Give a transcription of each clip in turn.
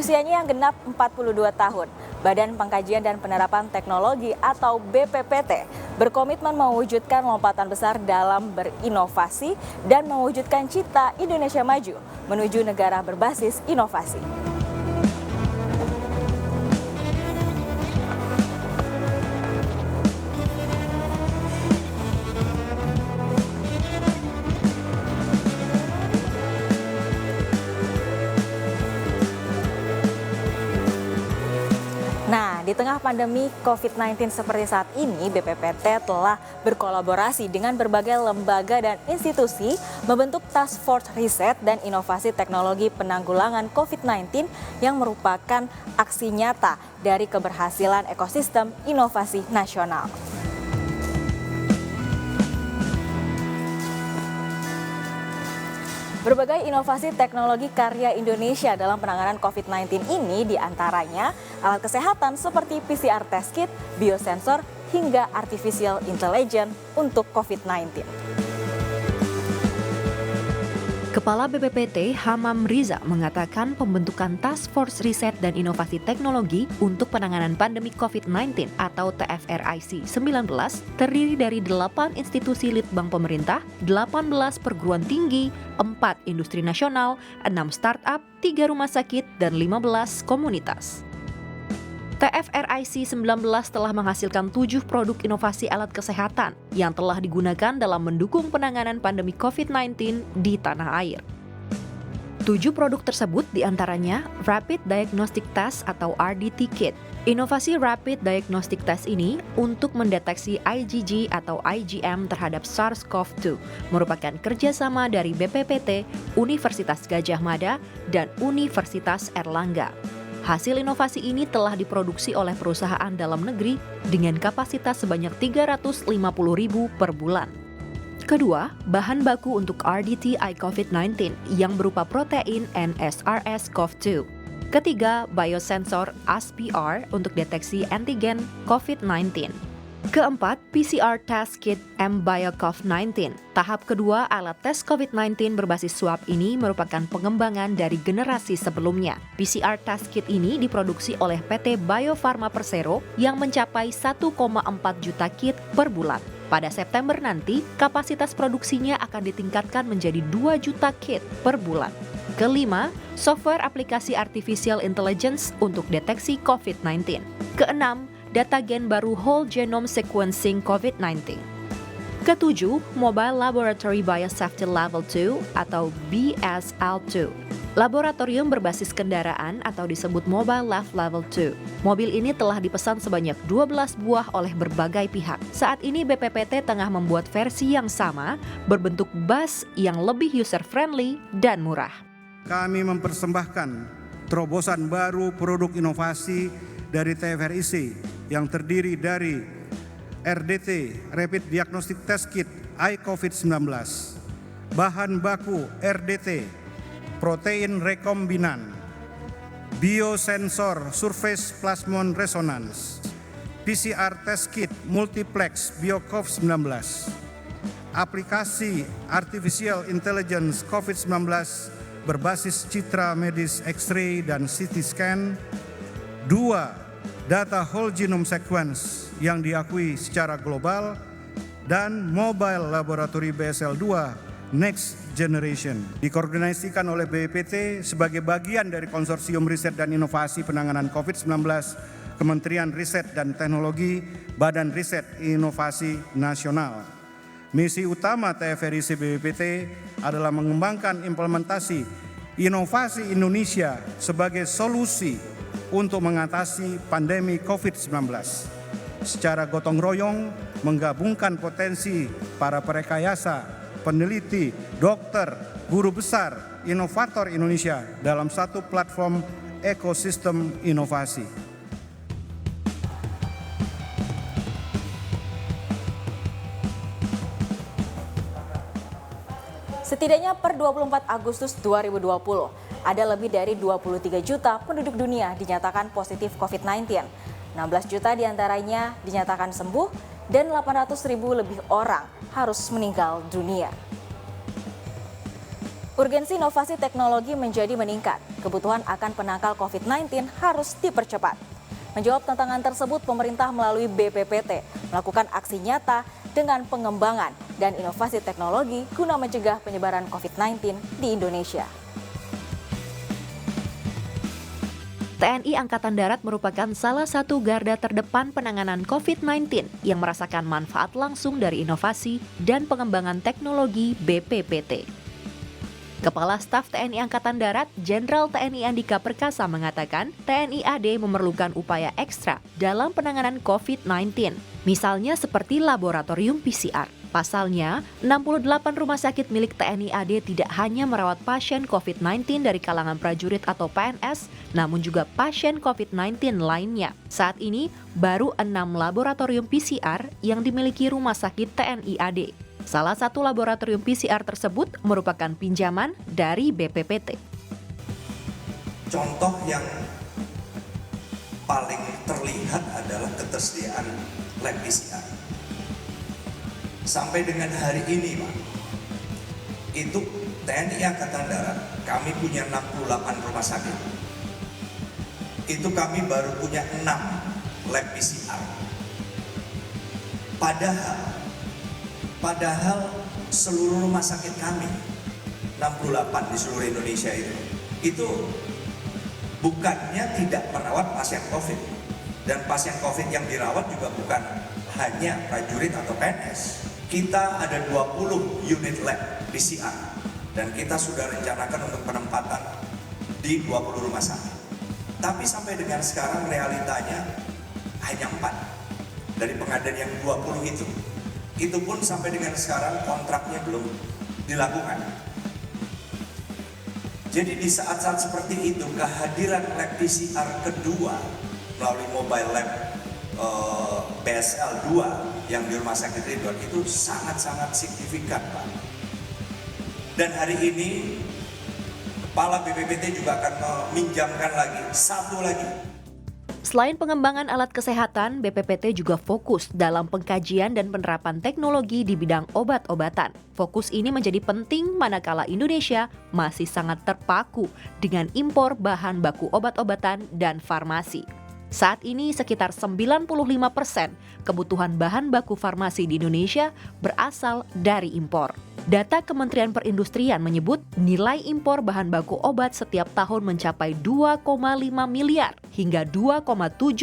usianya yang genap 42 tahun, Badan Pengkajian dan Penerapan Teknologi atau BPPT berkomitmen mewujudkan lompatan besar dalam berinovasi dan mewujudkan cita Indonesia maju menuju negara berbasis inovasi. Nah, di tengah pandemi COVID-19 seperti saat ini, BPPT telah berkolaborasi dengan berbagai lembaga dan institusi membentuk Task Force Riset dan Inovasi Teknologi Penanggulangan COVID-19 yang merupakan aksi nyata dari keberhasilan ekosistem inovasi nasional. Berbagai inovasi teknologi karya Indonesia dalam penanganan COVID-19 ini diantaranya alat kesehatan seperti PCR test kit, biosensor, hingga artificial intelligence untuk COVID-19. Kepala BPPT Hamam Riza mengatakan pembentukan Task Force Riset dan Inovasi Teknologi untuk Penanganan Pandemi COVID-19 atau TFRIC 19 terdiri dari 8 institusi litbang pemerintah, 18 perguruan tinggi, 4 industri nasional, 6 startup, 3 rumah sakit, dan 15 komunitas. TFRIC 19 telah menghasilkan 7 produk inovasi alat kesehatan yang telah digunakan dalam mendukung penanganan pandemi COVID-19 di tanah air. 7 produk tersebut diantaranya Rapid Diagnostic Test atau RDT Kit. Inovasi Rapid Diagnostic Test ini untuk mendeteksi IgG atau IgM terhadap SARS-CoV-2 merupakan kerjasama dari BPPT, Universitas Gadjah Mada, dan Universitas Erlangga. Hasil inovasi ini telah diproduksi oleh perusahaan dalam negeri dengan kapasitas sebanyak 350.000 per bulan. Kedua, bahan baku untuk RDT iCovid-19 yang berupa protein NSRS-CoV-2. Ketiga, biosensor ASPR untuk deteksi antigen COVID-19. Keempat, PCR test kit mBioCov19. Tahap kedua alat tes COVID-19 berbasis swab ini merupakan pengembangan dari generasi sebelumnya. PCR test kit ini diproduksi oleh PT Bio Farma Persero yang mencapai 1,4 juta kit per bulan. Pada September nanti, kapasitas produksinya akan ditingkatkan menjadi 2 juta kit per bulan. Kelima, software aplikasi artificial intelligence untuk deteksi COVID-19. Keenam, data gen baru whole genome sequencing COVID-19. Ketujuh, Mobile Laboratory Biosafety Level 2 atau BSL2. Laboratorium berbasis kendaraan atau disebut Mobile Lab Level 2. Mobil ini telah dipesan sebanyak 12 buah oleh berbagai pihak. Saat ini BPPT tengah membuat versi yang sama berbentuk bus yang lebih user-friendly dan murah. Kami mempersembahkan terobosan baru produk inovasi dari TFRIC yang terdiri dari RDT, Rapid Diagnostic Test Kit iCovid-19, bahan baku RDT, protein rekombinan, biosensor Surface Plasmon Resonance, PCR Test Kit Multiplex BioCov-19, aplikasi Artificial Intelligence COVID-19 berbasis citra medis X-ray dan CT scan. 2. Data whole genome sequence yang diakui secara global. Dan Mobile Laboratory BSL-2 Next Generation. Dikoordinasikan oleh BPPT sebagai bagian dari Konsorsium Riset dan Inovasi Penanganan COVID-19, Kementerian Riset dan Teknologi, Badan Riset Inovasi Nasional. Misi utama TFRIC BPPT adalah mengembangkan implementasi inovasi Indonesia sebagai solusi untuk mengatasi pandemi COVID-19. Secara gotong royong menggabungkan potensi para perekayasa, peneliti, dokter, guru besar, inovator Indonesia dalam satu platform ekosistem inovasi. Setidaknya per 24 Agustus 2020, ada lebih dari 23 juta penduduk dunia dinyatakan positif COVID-19. 16 juta diantaranya dinyatakan sembuh dan 800 ribu lebih orang harus meninggal dunia. Urgensi inovasi teknologi menjadi meningkat. kebutuhan akan penangkal COVID-19 harus dipercepat. Menjawab tantangan tersebut, pemerintah melalui BPPT melakukan aksi nyata dengan pengembangan dan inovasi teknologi guna mencegah penyebaran COVID-19 di Indonesia. TNI Angkatan Darat merupakan salah satu garda terdepan penanganan COVID-19 yang merasakan manfaat langsung dari inovasi dan pengembangan teknologi BPPT. Kepala Staf TNI Angkatan Darat, Jenderal TNI Andika Perkasa mengatakan TNI AD memerlukan upaya ekstra dalam penanganan COVID-19, misalnya seperti laboratorium PCR. Pasalnya, 68 rumah sakit milik TNI AD tidak hanya merawat pasien COVID-19 dari kalangan prajurit atau PNS, namun juga pasien COVID-19 lainnya. Saat ini, baru 6 laboratorium PCR yang dimiliki rumah sakit TNI AD. Salah satu laboratorium PCR tersebut merupakan pinjaman dari BPPT. Contoh yang paling terlihat adalah ketersediaan lab PCR. Sampai dengan hari ini, Pak, itu TNI Angkatan Darat, kami punya 68 rumah sakit. Itu kami baru punya 6 lab PCR. Padahal seluruh rumah sakit kami, 68 di seluruh Indonesia itu bukannya tidak merawat pasien COVID. Dan pasien COVID yang dirawat juga bukan hanya prajurit atau PNS. Kita ada 20 unit lab PCR dan kita sudah rencanakan untuk penempatan di 20 rumah sakit. Tapi sampai dengan sekarang realitanya hanya 4 dari pengadaan yang 20 itu. Itu pun sampai dengan sekarang kontraknya belum dilakukan. Jadi di saat-saat seperti itu kehadiran lab PCR kedua melalui mobile lab BSL 2 yang di Rumah Sakit Ridwan itu sangat-sangat signifikan, Pak. Dan hari ini Kepala BPPT juga akan meminjamkan lagi satu lagi. Selain pengembangan alat kesehatan, BPPT juga fokus dalam pengkajian dan penerapan teknologi di bidang obat-obatan. Fokus ini menjadi penting manakala Indonesia masih sangat terpaku dengan impor bahan baku obat-obatan dan farmasi. Saat ini sekitar 95% kebutuhan bahan baku farmasi di Indonesia berasal dari impor. Data Kementerian Perindustrian menyebut nilai impor bahan baku obat setiap tahun mencapai 2,5 miliar hingga 2,7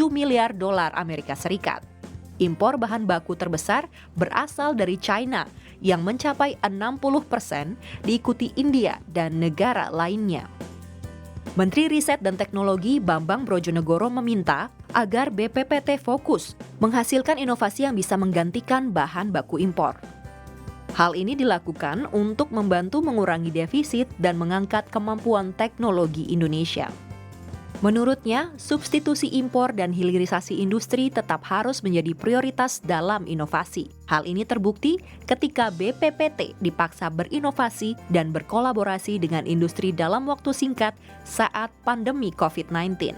miliar dolar Amerika Serikat. Impor bahan baku terbesar berasal dari China yang mencapai 60%, diikuti India dan negara lainnya. Menteri Riset dan Teknologi Bambang Brojonegoro meminta agar BPPT fokus menghasilkan inovasi yang bisa menggantikan bahan baku impor. Hal ini dilakukan untuk membantu mengurangi defisit dan mengangkat kemampuan teknologi Indonesia. Menurutnya, substitusi impor dan hilirisasi industri tetap harus menjadi prioritas dalam inovasi. Hal ini terbukti ketika BPPT dipaksa berinovasi dan berkolaborasi dengan industri dalam waktu singkat saat pandemi COVID-19.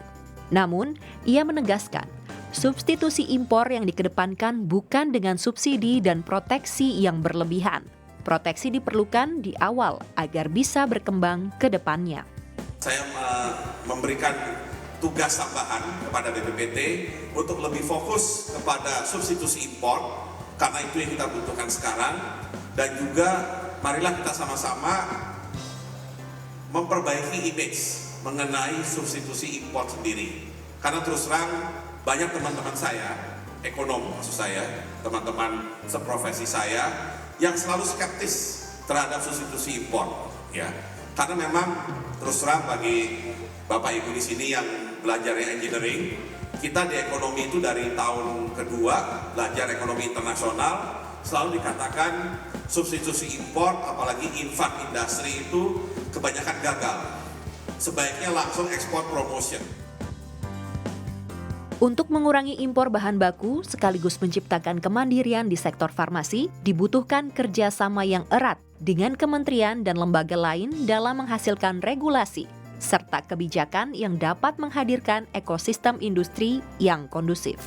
Namun, ia menegaskan, substitusi impor yang dikedepankan bukan dengan subsidi dan proteksi yang berlebihan. Proteksi diperlukan di awal agar bisa berkembang ke depannya. Saya memberikan tugas tambahan kepada BPPT untuk lebih fokus kepada substitusi impor karena itu yang kita butuhkan sekarang, dan juga marilah kita sama-sama memperbaiki image mengenai substitusi impor sendiri. Karena terus terang banyak teman-teman saya, ekonom maksud saya, teman-teman seprofesi saya yang selalu skeptis terhadap substitusi impor, ya. Karena memang terus terang bagi Bapak Ibu di sini yang belajarnya engineering, kita di ekonomi itu dari tahun kedua belajar ekonomi internasional selalu dikatakan substitusi impor, apalagi infant industry itu kebanyakan gagal. Sebaiknya langsung ekspor promotion. Untuk mengurangi impor bahan baku sekaligus menciptakan kemandirian di sektor farmasi, dibutuhkan kerjasama yang erat dengan kementerian dan lembaga lain dalam menghasilkan regulasi, serta kebijakan yang dapat menghadirkan ekosistem industri yang kondusif.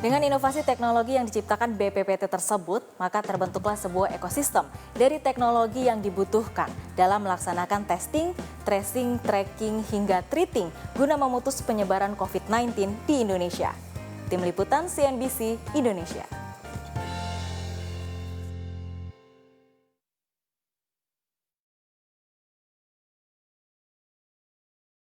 Dengan inovasi teknologi yang diciptakan BPPT tersebut, maka terbentuklah sebuah ekosistem dari teknologi yang dibutuhkan dalam melaksanakan testing, tracing, tracking, hingga treating guna memutus penyebaran COVID-19 di Indonesia. Tim Liputan CNBC Indonesia.